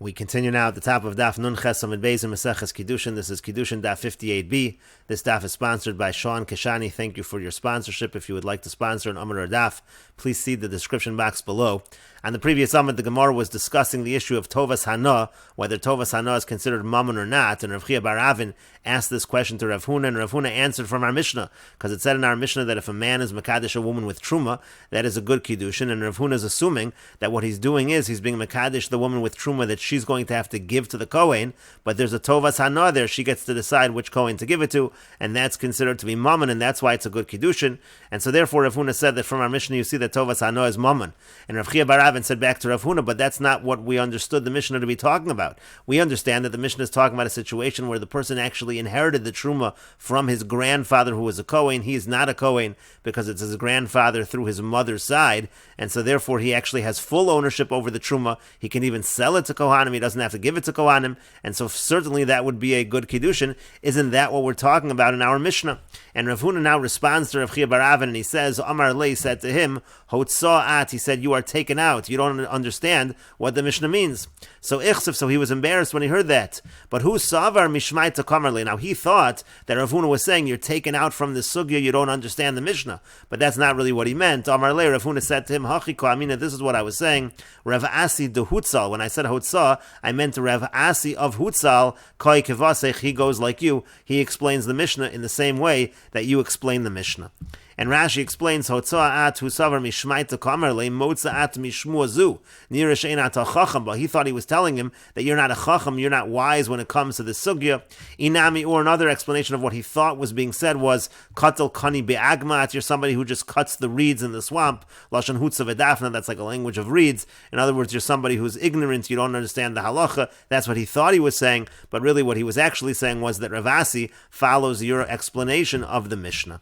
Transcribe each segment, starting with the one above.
We continue now at the top of Daf Nun Ches Amud Beis in Meseches Kiddushin. This is Kiddushin Daf 58b. This daf is sponsored by Sean Kashani. Thank you for your sponsorship. If you would like to sponsor an Amud or Daf, please see the description box below. On the previous Amud, the Gemara was discussing the issue of Tovas Hana, whether Tovas Hana is considered Mammon or not, and Rav Chia bar Avin asked this question to Rav Huna, and Rav Huna answered from our Mishnah, because it said in our Mishnah that if a man is Mekadesh a woman with Truma, that is a good Kiddushin, and Rav Huna is assuming that what he's doing is he's being Mekadesh the woman with Truma that she's going to have to give to the Kohen, but there's a Tovas Hana there, she gets to decide which Kohen to give it to, and that's considered to be Mammon, and that's why it's a good Kiddushin, and so therefore Rav Huna said that from our Mishnah you see that Tovas Hana is Mammon, and Rav Chia bar Avin said back to Rav Huna, but that's not what we understood the Mishnah to be talking about. We understand that the Mishnah is talking about a situation where the person actually inherited the Truma from his grandfather who was a Kohen. He is not a Kohen because it's his grandfather through his mother's side, and so therefore he actually has full ownership over the Truma. He can even sell it to Kohanim. He doesn't have to give it to Kohanim, and so certainly that would be a good Kiddushin. Isn't that what we're talking about in our Mishnah? And Rav Huna now responds to Rav Chia bar Avin, and he says, Amar Lei said to him, Hotza'at, he said, you are taken out. You don't understand what the Mishnah means. So Ichsif, so he was embarrassed when he heard that. But who savar mishmai takamarle? Now he thought that Rav Huna was saying, you're taken out from the sugya, you don't understand the Mishnah. But that's not really what he meant. Amar Le, Rav Huna said to him, Hachiko Amina, this is what I was saying. Rav Asi de Hutzal. When I said Hutzal, I meant Rav Asi of Hutzal, Koi Kivasech, he goes like you. He explains the Mishnah in the same way that you explain the Mishnah. And Rashi explains, Hotza'at husavar mishmaita kamarle motza'at mishmuazu nira she'enat ha'chacham. But he thought he was telling him that you're not a chacham, you're not wise when it comes to the sugya. Inami, or another explanation of what he thought was being said was, katel kani be'agmat, you're somebody who just cuts the reeds in the swamp. Lashon hutza v'dafna, that's like a language of reeds. In other words, you're somebody who's ignorant, you don't understand the halacha. That's what he thought he was saying, but really what he was actually saying was that Rav Asi follows your explanation of the Mishnah.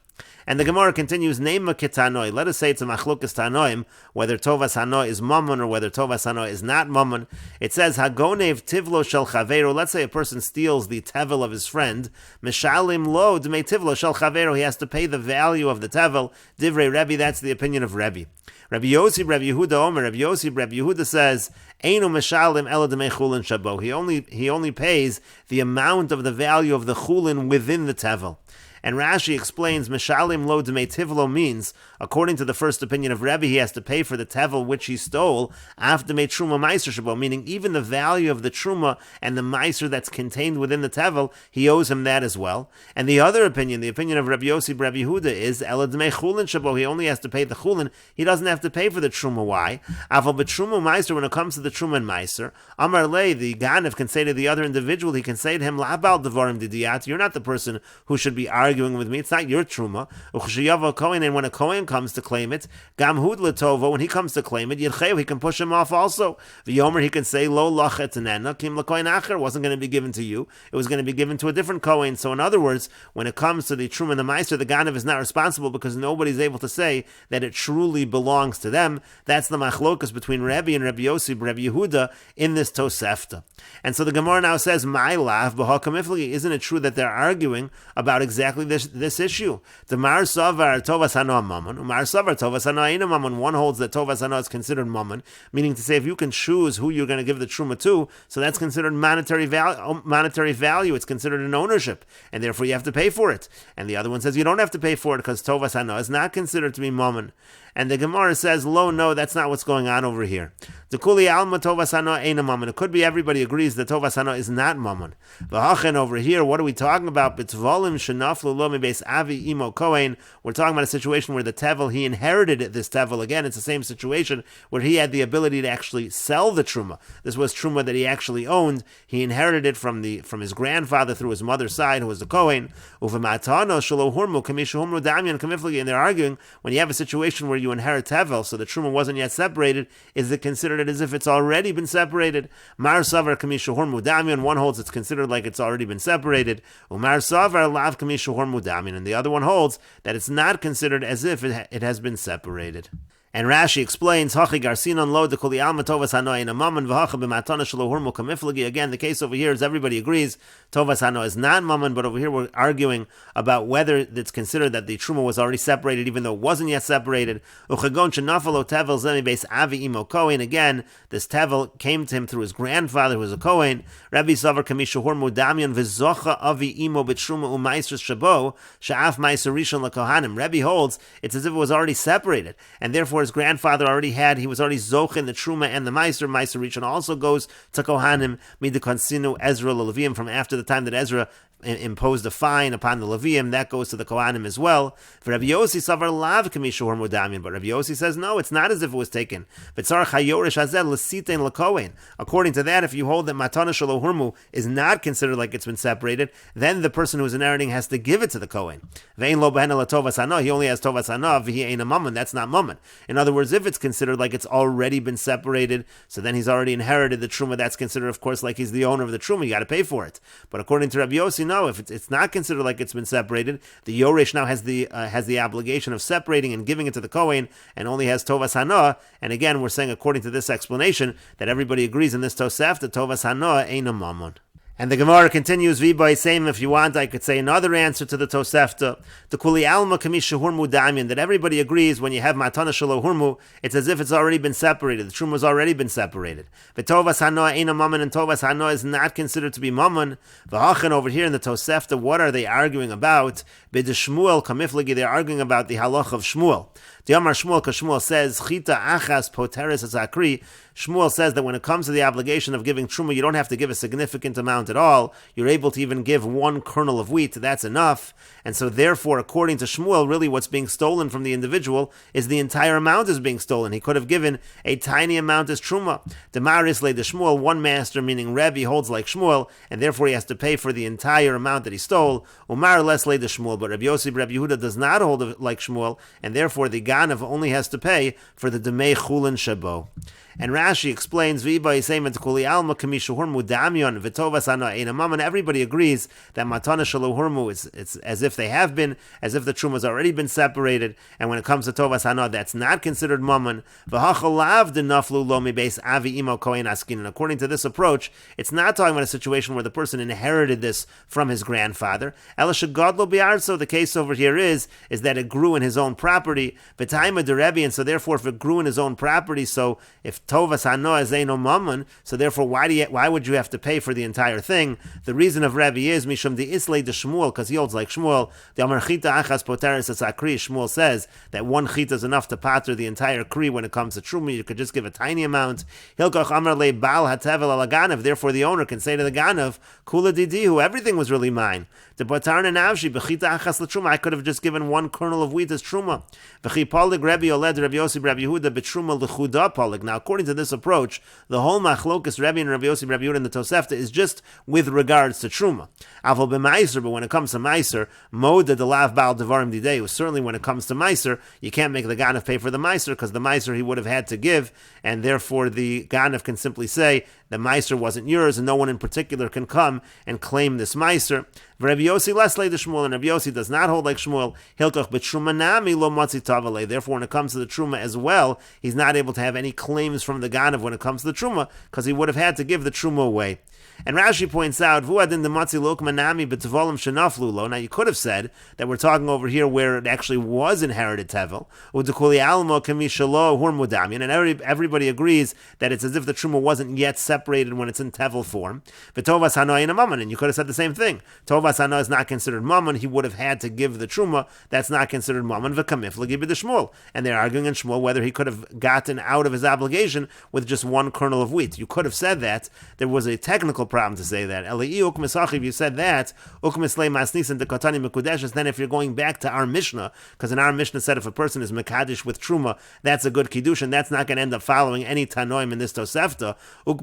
And the Gemara continues, Neima ketanoi. Let us say it's a machlokas tanoim, whether Tovas Hana is mammon or whether Tovas Hana is not mammon. It says, Hagonev tivlo shel chavero. Let's say a person steals the tevel of his friend. Mishalim lo dmei tivlo shel chavero. He has to pay the value of the tevel. Divrei Rebbe, that's the opinion of Rebbe. Rabbi Yossi, Rabbi Yehuda Omer, Rabbi Yossi, Rabbi Yehuda says, Einu mishalim ela dmei chulin shabo. He only pays the amount of the value of the chulin within the tevel. And Rashi explains, Mishalim lo dmei tivlo means, according to the first opinion of Rebbe, he has to pay for the tevel which he stole, after dmei truma meiser shabo, meaning even the value of the truma and the meiser that's contained within the tevel, he owes him that as well. And the other opinion, the opinion of Rabbi Yossi, Rabbi Yehuda, is ela dmei chulin shabo, he only has to pay the chulin, he doesn't have to pay for the truma. Why? Aval b'truma meiser, when it comes to the truma and meiser, Amar Le, the Ganav can say to the other individual, he can say to him, La'abal devarim didiyat, you're not the person who should be arguing with me, it's not your truma. And when a Kohen comes to claim it, Gam hud letovo, when he comes to claim it, Yircheu, he can push him off also. V'yomer, he can say, Lo lachet nena, kim l'kohen acher, wasn't going to be given to you, it was going to be given to a different Kohen. So in other words, when it comes to the truma and the meiser, the Ganav is not responsible because nobody's able to say that it truly belongs to them. That's the machlokas between Rebbe and Rabbi Yossi, Rabbi Yehuda, in this Tosefta. And so the Gemara now says, My lav b'ha'kamifli, isn't it true that they're arguing about exactly this issue? The Mar Savar Tovas Hana Mammon, Mar Savar Tovas Hana Eina Mammon. One holds that Tovas Hana is considered Mammon, meaning to say if you can choose who you're going to give the Truma to, so that's considered monetary value. It's considered an ownership, and therefore you have to pay for it. And the other one says you don't have to pay for it because Tovas Hana is not considered to be Mammon. And the Gemara says, Lo, no, that's not what's going on over here. The Kuli Alma Tovas Hana Eina Mammon. It could be everybody agrees that Tovas Hana is not Mammon. V'hachen over here, what are we talking about? B'tvolim shenaflu lo mibeis avi imo kohen. We're talking about a situation where the tevel, he inherited this tevel. Again, it's the same situation where he had the ability to actually sell the truma. This was truma that he actually owned. He inherited it from his grandfather through his mother's side, who was the kohen. And they're arguing, when you have a situation where you inherit tevel, so the truma wasn't yet separated, is it considered as if it's already been separated? Mar savar kamisha hormu damian. One holds it's considered like it's already been separated. Umar savar lav kamisha hormu damian. And the other one holds that it's not considered as if it has been separated. And Rashi explains, Hachi Garsinon lo de Kuli Alma Tovas Hanoa in a Mammon v'Hacha b'Matana Shelo Hurmu Kamiflagi. Again, the case over here is everybody agrees Tovas Hanoa is not Mammon, but over here we're arguing about whether it's considered that the Truma was already separated, even though it wasn't yet separated. Uchagon Shenafalo Tevel Zemi Beis Avi Imo Kohen. Again, this Tevel came to him through his grandfather, who was a Kohen. Rabbi Savar Kamisha Hurmu Damian v'Zocha Avi Imo b'Truma u'Maisers Shabo Sha'af Maiser Rishon LaKohanim. Rabbi holds it's as if it was already separated, and therefore his grandfather he was already Zoch in the Truma and the Maiser. Maiser Rishon also goes to Kohanim, Midikonsinu Ezra Leviim, from after the time that Ezra imposed a fine upon the Levium, that goes to the Kohanim as well. For Rabbi Yossi Savar Lav Kamishur Mudamian, but Rabbi Yossi says no, it's not as if it was taken. According to that, if you hold that Matana Shelo Hurmu is not considered like it's been separated, then the person who's inheriting has to give it to the Kohen. He only has Tovas Hana, that's not Mammon. In other words, if it's considered like it's already been separated, so then he's already inherited the Truma, that's considered, of course, like he's the owner of the Truma, you got to pay for it. But according to Rabbi Yossi, no, if it's not considered like it's been separated, the Yoresh now has the obligation of separating and giving it to the Kohen, and only has Tovas Hana. And again, we're saying according to this explanation that everybody agrees in this Tosef that Tovas Hana ain't a Mammon. And the Gemara continues, V'boy same, if you want, I could say another answer to the Tosefta. The Kuli Alma Kamisha Hurmu Damian, that everybody agrees when you have Matana Shelo Hurmu, it's as if it's already been separated. The Truma has already been separated. But Tovas Hanoa ain't a Mammon, and Tovas Hanoa is not considered to be Mammon. V'hachan over here in the Tosefta, what are they arguing about? B'de Shmuel Kamiflagi, they're arguing about the halach of Shmuel. The Amar Shmuel, because Shmuel says, Chita achas poteres azakri. Shmuel says that when it comes to the obligation of giving truma, you don't have to give a significant amount at all. You're able to even give one kernel of wheat. That's enough. And so therefore, according to Shmuel, really what's being stolen from the individual is the entire amount is being stolen. He could have given a tiny amount as truma. Demaris le de Shmuel, one master, meaning Rebbe, holds like Shmuel, and therefore he has to pay for the entire amount that he stole. Umar less le de Shmuel, but Rabbi Yossi, Rabbi Yehuda does not hold like Shmuel, and therefore the Ganav only has to pay for the Demei Chulin Shabo. And Rashi explains, everybody agrees that Matana Shelo Hurmu it's as if they have been, as if the Truma has already been separated, and when it comes to Tovas Hana, that's not considered Mammon. And according to this approach, it's not talking about a situation where the person inherited this from his grandfather. The case over here is that it grew in his own property, and so therefore if it grew in his own property, so if Tovas Hanoa is Eino Mammon, so therefore why would you have to pay for the entire thing? The reason of Rabbi is Mishum de Islay de Shmuel, because he holds like Shmuel. The Amar Chita Achas Poteres Akri. Shmuel says that one chita is enough to pater the entire kri when it comes to truma. You could just give a tiny amount. Hilkoch Amar Le Bal Hatevel Al Ganav. Therefore, the owner can say to the Ganav, Kula Didihu, everything was really mine. The Potarna Navshi Bechita Achas LeTruma. I could have just given one kernel of wheat as truma. V'chi Polig Rabbi Oled Rabbi Yossi Rabbi Yehuda Betruma Lechuda Polig. Now, according to this approach, the whole machlokas Rabbi and Rabbi Yossi Rabbi Yehuda in the Tosefta is just with regards to truma. Aval b'maiser, but when it comes to maiser, moda de lav bal devarim dideu. Certainly, when it comes to maiser, you can't make the ganav pay for the maiser because the maiser he would have had to give, and therefore the ganav can simply say the maiser wasn't yours, and no one in particular can come and claim this maiser. Rabbi Yossi less lay the Shmuel, and Rabbi Yossi does not hold like Shmuel. Hilkoch b'truma nami lo matzi tavale. Therefore, when it comes to the truma as well, he's not able to have any claims from the ganav when it comes to the truma because he would have had to give the truma away. And Rashi points out, Vuadin the matzi lo manami b'tvolim shenaflu lo. Now you could have said that we're talking over here where it actually was inherited tevel. Udekuli almo kamishalo hurmudamian, and everybody agrees that it's as if the truma wasn't yet separated when it's in tevel form. V'tovas hanoa in a mammon, and you could have said the same thing. Tovas hanoa is not considered mammon. He would have had to give the truma. That's not considered mammon. V'kamif l'gibid Shmuel, and they're arguing in Shmuel whether he could have gotten out of his obligation with just one kernel of wheat. You could have said that. There was a technical problem to say that. If you said that, then if you're going back to our Mishnah, because in our Mishnah said if a person is Mekadesh with Truma, that's a good Kiddushin, that's not going to end up following any Tanoim in this Tosefta. The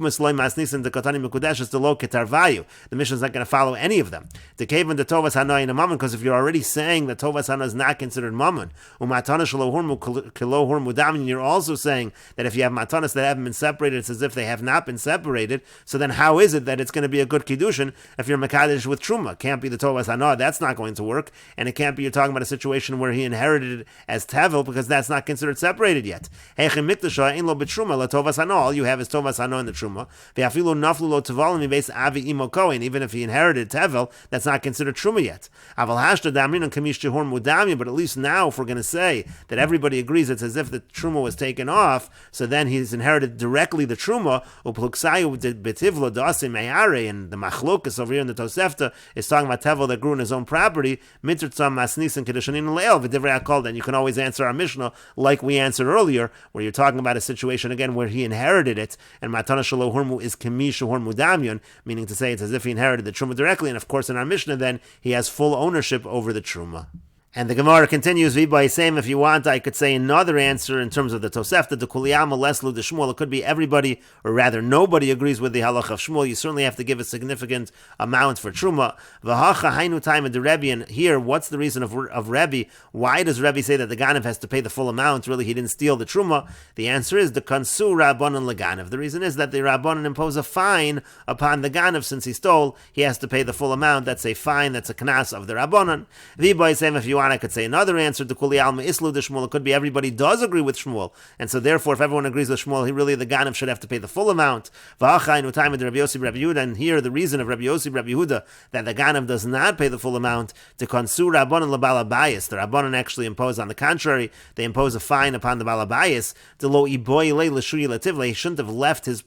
Mishnah is not going to follow any of them. Because if you're already saying that Tovas Hana is not considered Mammon, you're also saying that if you have Matanas that haven't been separated, it's as if they have not been separated, so then how is is it that it's going to be a good Kiddushin if you're Mekadesh with Truma? Can't be the Tovas Hana, that's not going to work. And it can't be you're talking about a situation where he inherited it as Tevel, because that's not considered separated yet. All you have is Tovas Hana in the Truma. Even if he inherited Tevel, that's not considered Truma yet. But at least now, if we're going to say that everybody agrees it's as if the Truma was taken off, so then he's inherited directly the Truma, and the Machlokas over here in the Tosefta is talking about Tevel that grew in his own property, then you can always answer our Mishnah like we answered earlier, where you're talking about a situation again where he inherited it, and Matana Shalo Hurmu is Kemi Shahur Mudamyon, meaning to say it's as if he inherited the Truma directly, and of course in our Mishnah then he has full ownership over the Truma. And the Gemara continues, if you want, I could say another answer in terms of the Tosefta, the Kuliyama Leslu de Shmuel. It could be everybody, or rather nobody agrees with the halach of Shmuel. You certainly have to give a significant amount for Truma. V'hacha hainu time of the Rebbe, and here, what's the reason of Rebbe? Why does Rebbe say that the Ganav has to pay the full amount? Really, he didn't steal the Truma. The answer is the Kansu Rabbanon Leganav. The reason is that the Rabbanon impose a fine upon the Ganav since he stole. He has to pay the full amount. That's a fine, that's a knas of the Rabbanon. If you want, I could say another answer to Kuli Alma Islu de Shmuel. It could be everybody does agree with Shmuel, and so therefore, if everyone agrees with Shmuel, the Ganav should have to pay the full amount. And here the reason of Rabbi Yossi Rabbi Yehuda that the Ganav does not pay the full amount to Konsur Rabbanon LeBalabayis. The Rabbanon actually impose, on the contrary, they impose a fine upon the Balabayis. He shouldn't have left his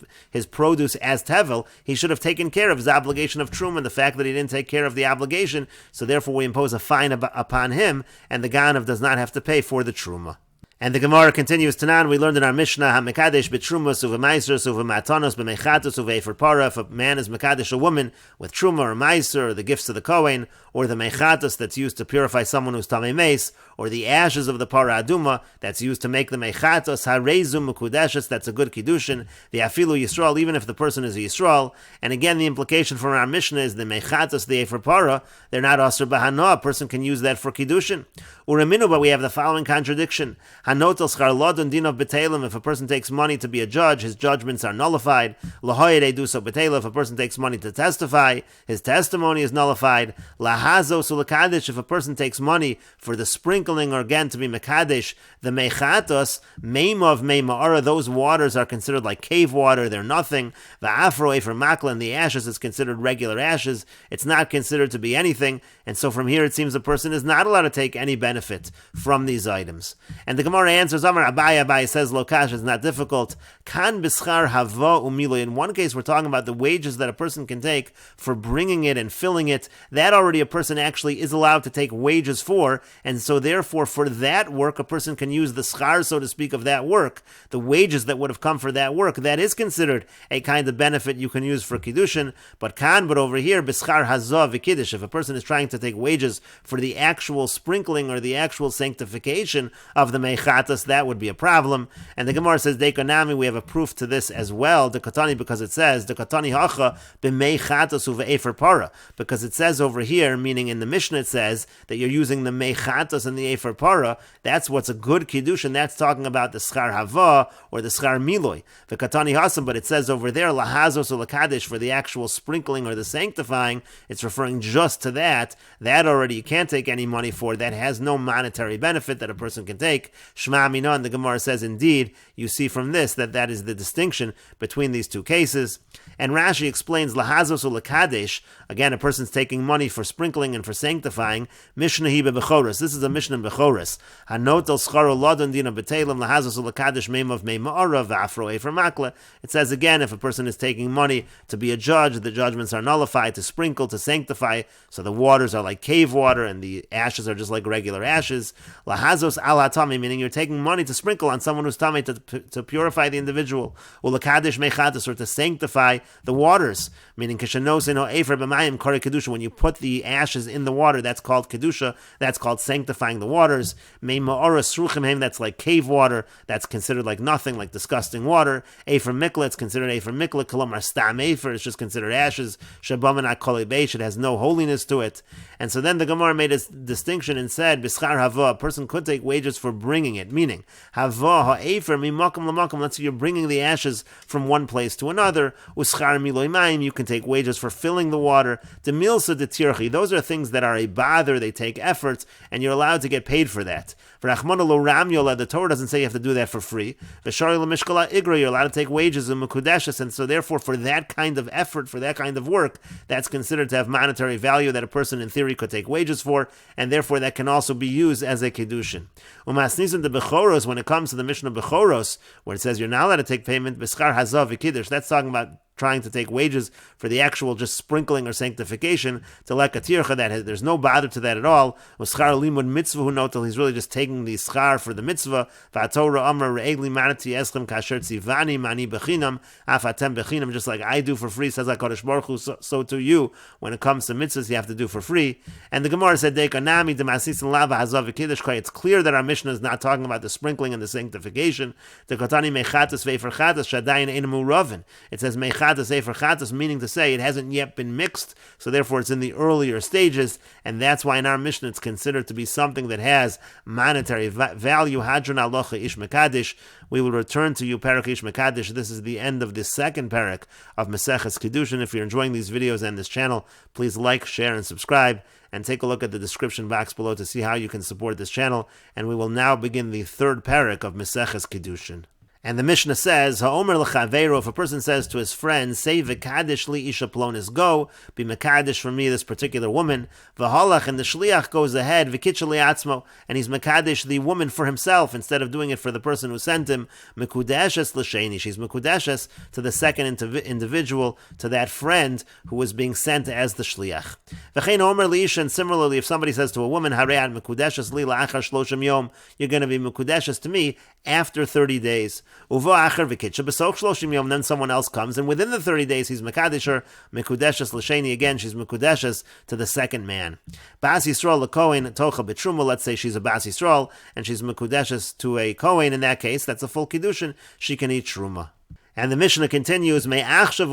produce as Tevel. He should have taken care of his obligation of Truma, and the fact that he didn't take care of the obligation, so therefore we impose a fine upon him, and the Ganav does not have to pay for the Truma. And the Gemara continues, Tanan, we learned in our Mishnah, HaMekadesh b'Trumos uv'Maiser uv'Matanos b'Mechatos uv'Efer Para. If a man is Mekadesh a woman with Truma or Maiser, or the gifts to the Kohen, or the Mechatos that's used to purify someone who's Tamei Meis, or the ashes of the Para Aduma that's used to make the Mechatos, HaRezum Mekudeshes, that's a good Kiddushin, the Afilu Yisrael, even if the person is a Yisrael. And again, the implication from our Mishnah is the Mechatos, the Efer Para, they're not Asr B'Hana, a person can use that for Kiddushin. Uraminu, but we have the following contradiction. Hanotel schar lodon din of betelim. If a person takes money to be a judge, his judgments are nullified. Lahoyede do so betela. If a person takes money to testify, his testimony is nullified. Lahazo sulakadesh. If a person takes money for the sprinkling, or again to be mekadesh, the mechatos meimov meima'ara. Those waters are considered like cave water. They're nothing. The afro efer makla, and the ashes is considered regular ashes. It's not considered to be anything. And so from here it seems a person is not allowed to take any benefit from these items. And the Gemara answers, Amar Abai says, Lokash is not difficult. Kan bischar hava umilo. In one case, we're talking about the wages that a person can take for bringing it and filling it. That already a person actually is allowed to take wages for, and so therefore for that work, a person can use the schar, so to speak, of that work, the wages that would have come for that work. That is considered a kind of benefit you can use for Kiddushin. But over here, bischar hazah v'kiddush. If a person is trying to take wages for the actual sprinkling or the actual sanctification of the mechatas, that would be a problem. And the Gemara says, Dekonami, we have a proof to this as well, the Katani, because it says, the Katani hacha b'mechatas uve'efer para, because it says over here, meaning in the Mishnah it says that you're using the mechatas and the efer para. That's what's a good Kiddushin. That's talking about the schar hava or the schar miloi. The Katani hasam, but it says over there, lahazos or lakadesh, for the actual sprinkling or the sanctifying, it's referring just to that. That already you can't take any money for. That has no monetary benefit that a person can take. Shema Mina, and the Gemara says, indeed, you see from this that is the distinction between these two cases. And Rashi explains, lahazos or lakadesh, again, a person's taking money for sprinkling and for sanctifying. Mishnah hi bechoros. This is a Mishnah in Bechoros. Hanot el scharo lodon dina betelim lahazos or lakadesh meimav meima'ara v'afro efer makla. It says again, if a person is taking money to be a judge, the judgments are nullified, to sprinkle, to sanctify, so the waters are like cave water and the ashes are just like regular ashes. Lahazos al hatami, meaning you're taking money to sprinkle on someone who's tummy to purify the individual. Ulakadesh mechatas, or to sanctify the waters, meaning kishanoseno efer b'mayim kari kedusha. When you put the ashes in the water, that's called kedusha. That's called sanctifying the waters. Meima'ora sruchim heim, that's like cave water. That's considered like nothing, like disgusting water. Efer mikla, it's considered efer mikla. Kolomar stam efer, it's just considered ashes. Shabamanat kol beish, it has no holiness to it. And so then the Gemara made a distinction and said, B'schar hava, a person could take wages for bringing it. Meaning, hava ha'efer mimakom lamakom. Let's say you're bringing the ashes from one place to another. Uschar miloi mayim. You can take wages for filling the water. Demilsa de tirchi. Those are things that are a bother. They take efforts, and you're allowed to get paid for that. For Achmana lo ramyola, the Torah doesn't say you have to do that for free. V'shari l'mishkala igra, you're allowed to take wages in mekudeshes, and so therefore for that kind of effort, for that kind of work, that's considered to have monetary value that a person in theory could take wages for, and therefore that can also be used as a kiddushin. Umasnisim de bechoros, when it comes to the Mishnah bechoros, where it says you're not allowed to take payment, b'schar hazav v'kiddush, that's talking about trying to take wages for the actual just sprinkling or sanctification, to lekatircha, that there's no bother to that at all. Uschar limud mitzvah hu notel, he's really just taking the schar for the mitzvah. V'atorah amar re'egli manati eschem kasher tzivani mani bechinam afatem bechinam, just like I do for free, says HaKadosh Baruch Hu, so to you, when it comes to mitzvahs, you have to do for free. And the Gemara said, Dekanami demasisin lava hazav v'kiddush. It's clear that our Mishnah is not talking about the sprinkling and the sanctification. Dekotani mechatas ve'fer chatas shadayin einamu ravin. It says mechatas efer chatas, meaning to say it hasn't yet been mixed, so therefore it's in the earlier stages, and that's why in our Mishnah it's considered to be something that has monetary value. Hadron alocha ish mekadish. We will return to you parak ish mekadish. This is the end of the second parak of Meseches Kiddushin. If you're enjoying these videos and this channel, please like, share, and subscribe, and take a look at the description box below to see how you can support this channel. And we will now begin the third parak of Meseches Kiddushin. And the Mishnah says, Ha'omer l'chaveiro, if a person says to his friend, say v'kadesh li isha plonis, go, be mekadesh for me this particular woman, v'halach, and the shliach goes ahead, v'kitcha li'atzmo, and he's mekadesh the woman for himself, instead of doing it for the person who sent him, mekudeshes l'sheni, she's mekudeshes to the second individual, to that friend who was being sent as the shliach. V'chein omer li isha, and similarly, if somebody says to a woman, Hareat mekudeshes li la'achar shloshim yom, you're going to be mekudeshes to me after 30 days. Then someone else comes, and within the 30 days he's mekadesher, mekudeshes l'sheni, again she's mekudeshes to the second man. Bas Yisrael l'kohen tocha b'truma, let's say she's a Bas Yisrael, and she's mekudeshes to a kohen, in that case, that's a full kiddushin, she can eat truma. And the Mishnah continues, now let's say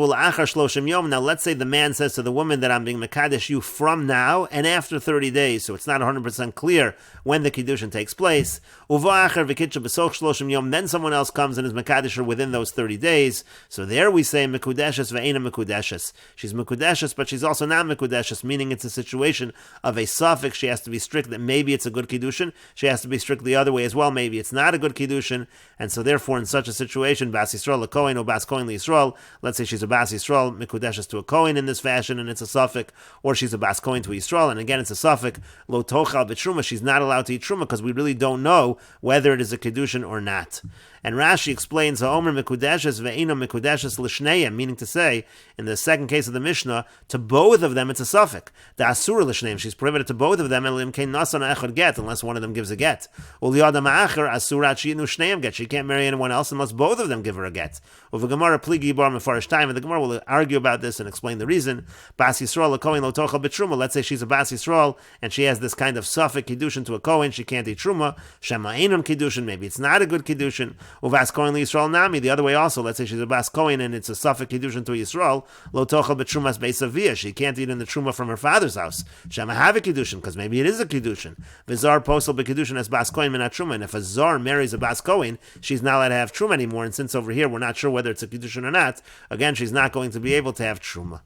the man says to the woman that I'm being mekadesh you from now and after 30 days, so it's not 100% clear when the kiddushin takes place. Then someone else comes and is mekadesh her within those 30 days, so there we say mekudeshes ve'ena mekudeshes. She's mekudeshes, but she's also not mekudeshes, meaning it's a situation of a suffix. She has to be strict that maybe it's a good kiddushin, she has to be strict the other way as well, maybe it's not a good kiddushin, and so therefore in such a situation, Bas Yisrael l'kohen, or Bas Kohen Yisrael, let's say she's a Bas Yisrael, Mikudeshes to a Kohen in this fashion, and it's a suffix, or she's a Bas Kohen to Yisrael, and again it's a suffix, Lo Tochal B'Truma, she's not allowed to eat Truma, because we really don't know whether it is a Kiddushin or not. And Rashi explains, Ha'omer Mikudeshes ve'ino Mikudeshes l'shneim, meaning to say, in the second case of the Mishnah, to both of them it's a suffix. The Asur l'shneim, she's prohibited to both of them, unless one of them gives a get. U'liyada ma'acher asurat she'inu shneim get, she can't marry anyone else unless both of them give her a get. Uva Gemara pligi bar mefarish time, and the Gemara will argue about this and explain the reason. Bas Yisrael l'kohen lo tochal b'truma, let's say she's a Bas Yisrael, and she has this kind of suffix kiddushin to a kohen, she can't eat truma, shema einam kiddushin, maybe it's not a good kiddushin. Uvas Kohen Yisrael Nami, the other way also, let's say she's a Bas Kohen and it's a suffix kiddushin to Yisrael, lo tochal b'trumas beisavia, she can't eat in the truma from her father's house. Shema have a kiddushin, because maybe it is a kiddushin. V'zar posel b'kiddushin as Bas Kohen minat truma, and if a zar marries a Bas Kohen, she's not allowed to have truma anymore, and since over here we're not sure whether it's a kiddushin or not, again she's not going to be able to have truma.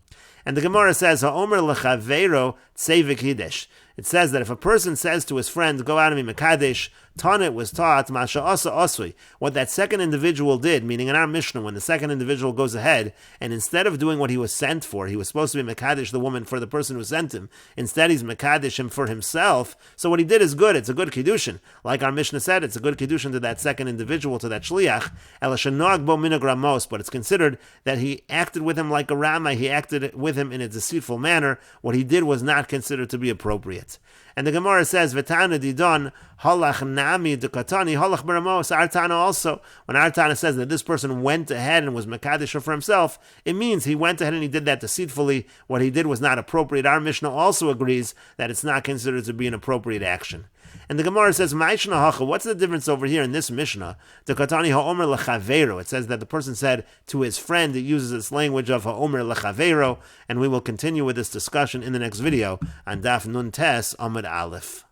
And the Gemara says, Ha'omer l'chaveiro tzevik hidesh. It says that if a person says to his friend, go out and be mekadesh, Tanit was taught, Masha Asa Asui, what that second individual did, meaning in our Mishnah, when the second individual goes ahead, and instead of doing what he was sent for, he was supposed to be Mekadesh the woman for the person who sent him, instead he's Mekadesh him for himself, so what he did is good, it's a good Kiddushin. Like our Mishnah said, it's a good Kiddushin to that second individual, to that Shliach, Elashanag bo minagramos, but it's considered that he acted with him like a Rama, he acted with him in a deceitful manner, what he did was not considered to be appropriate. And the Gemara says, V'tana didon halach nami dekatani halach beramos. Artana also, when Artana says that this person went ahead and was mekadesh for himself, it means he went ahead and he did that deceitfully. What he did was not appropriate. Our Mishnah also agrees that it's not considered to be an appropriate action. And the Gemara says, what's the difference over here in this Mishnah? Dekatani ha'omer lechaveiro. It says that the person said to his friend, it uses this language of ha'omer lechaveiro, and we will continue with this discussion in the next video on Daf Nun Tes Amud Aleph.